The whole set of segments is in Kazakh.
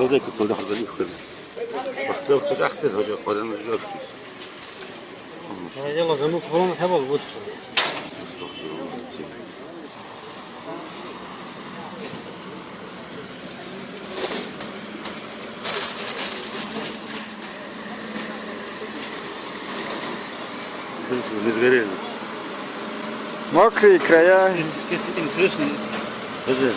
صدق صدق هذا اللي يخدم وقت وقت أحسن هذا قدام الجوك يلا زنوك فلان حبل بود не сгорели. Мокрые края. Интересно. Даже.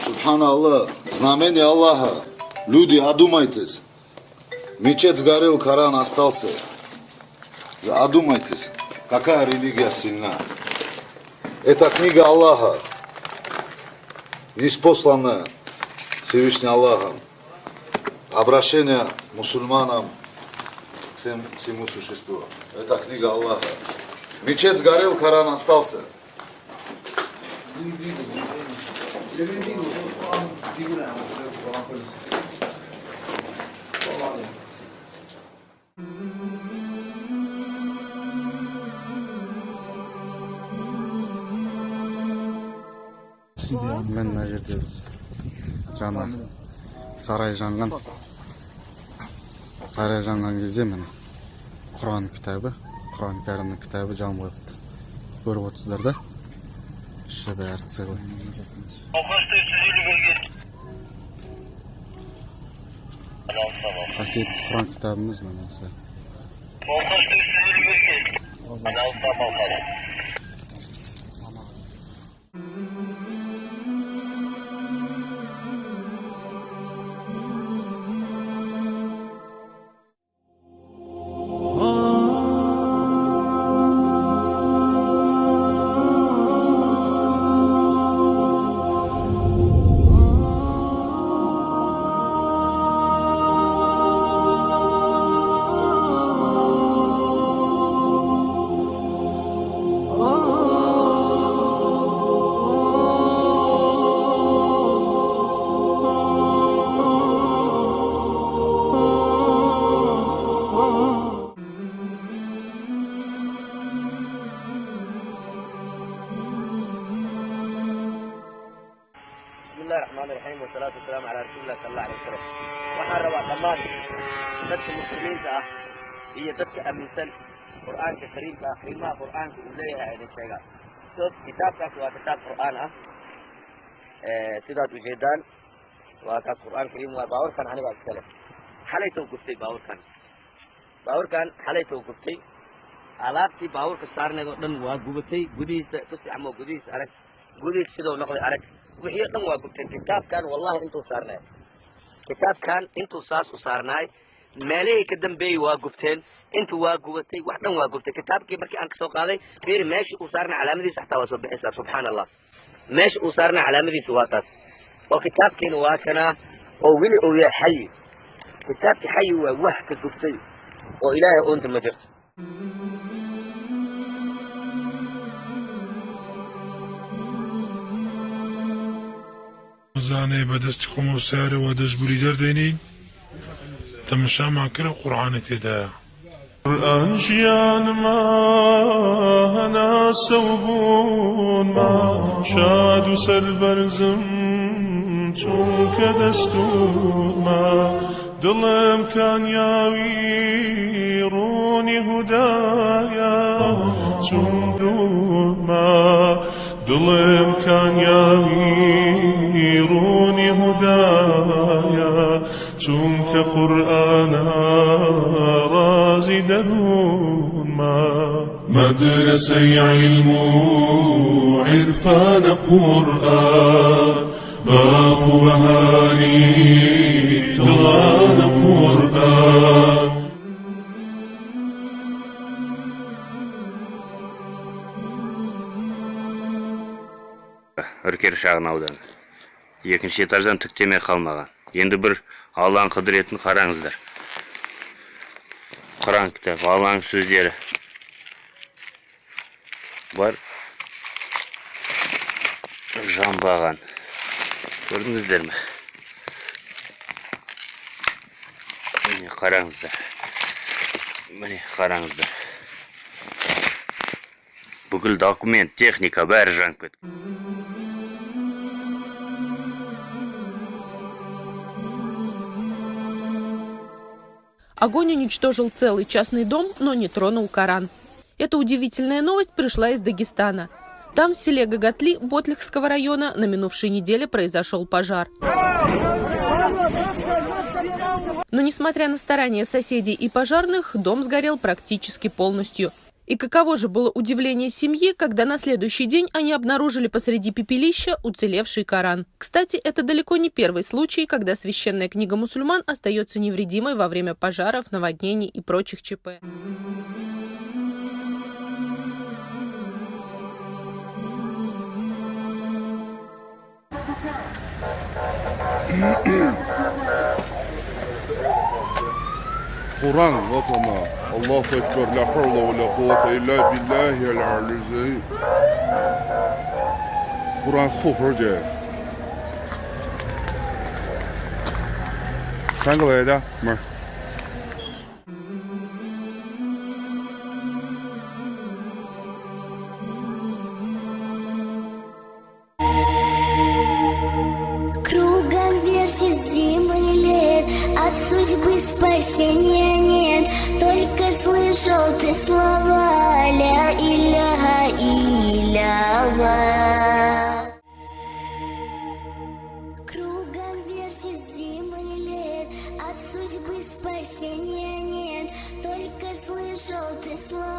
Субханаллах, знамение Аллаха. Люди, одумайтесь. Мечеть сгорел, Коран остался. Одумайтесь, какая религия сильна. Это книга Аллаха, ниспосланная Всевышним Аллахом. Обращение мусульманам к всему существу. Это книга Аллаха. Мечеть сгорел, Коран остался. Мен мына жерде жаңа сарай жанған кезде міне Құран кітабы, Құран кәрімнің кітабы жанып қойыпты. Көріп отырсыздар да? Іші бәрі целый. Қасиетті Құран кітабымыз міне осылай. Bismillahirrahmanirrahim wa salatu wassalamu ala rasulillah sallallahu alaihi wasallam. Waxaan rabaa dhammaan dadka muslimiinta ah iyo dadka aaminsan Qur'aanka Kariimka ah qiimaha Qur'aanka uu leeyahay inay sheegaan. Kitaabkaas waa kitaab Qur'aan ah sidaad u jeedaan waa kaas Qur'aan Kariim waa baawarkan aniga iska leh. Xalay tuu gubtay baawarkan xalay tuu gubtay alaabtii baawarka saarneed oo dhan waa gubatay gudihiisa tusi ama gudihiisa arag gudihiisa sidoo noqday arag wixii dhan waa gubtay kitaabkan wallahi intuu saas u saarnaay meelihii ka dambeeyey waa gubteen intuu waa gubatay wax dhan waa gubtay kitaabkii markii aan ka soo qaaday fiiri meeshii uu saarnaa calaamadiisa xataa waa soo bixaysaa subxaanallah meeshii uu saarnaa calaamadiisa waa taas oo kitaabkiina waa kanaa oo weli uu yahay xayi kitaabkii xayi waa wax ka gubtay oo ilaahay oonta ma jirto زانه بدست خمو سار و دجبوری دردینین تمشا ما کرد قرآن تدا قرآن جیان ما هنا سوبون ما شاد و سربرزم چون که دستور ما دلم کان یاوی رونی هدایا چون دور ما دلم کان یاوی رونی هدایا چون که قرآن رازی درون ما مدرسه علم و عرفان قرآن باغ بهاری دلان قرآن Үркер шағын ауданы. Екінші этаждан тіктеме қалмаған. Енді бір Алланың құдіретін қараңыздар. Құран кітабы, Алланың сөздері бар. Жамбаған. Көрдіңіздер ме? Міне қараңыздар. Міне қараңыздар. Бүкіл документ, техника бәрі жанып кеткен. Огонь уничтожил целый частный дом, но не тронул Коран. Эта удивительная новость пришла из Дагестана. Там, в селе Гагатли Ботлихского района, на минувшей неделе произошел пожар. Но, несмотря на старания соседей и пожарных, дом сгорел практически полностью. И каково же было удивление семьи, когда на следующий день они обнаружили посреди пепелища уцелевший Коран. Кстати, это далеко не первый случай, когда священная книга мусульман остается невредимой во время пожаров, наводнений и прочих ЧП. Kur'an vatana. Allahu Ekber. La havle ve la kuvvete illa billahi el-aliyyil. Kur'an kufrce. Sen de mi? Кругом вертит зимы лет, от судьбы спасения нет. Только слышал ты слова ля иляха илlallah. Кругом вертит зимы лет, от судьбы спасения нет. Только слышал ты слова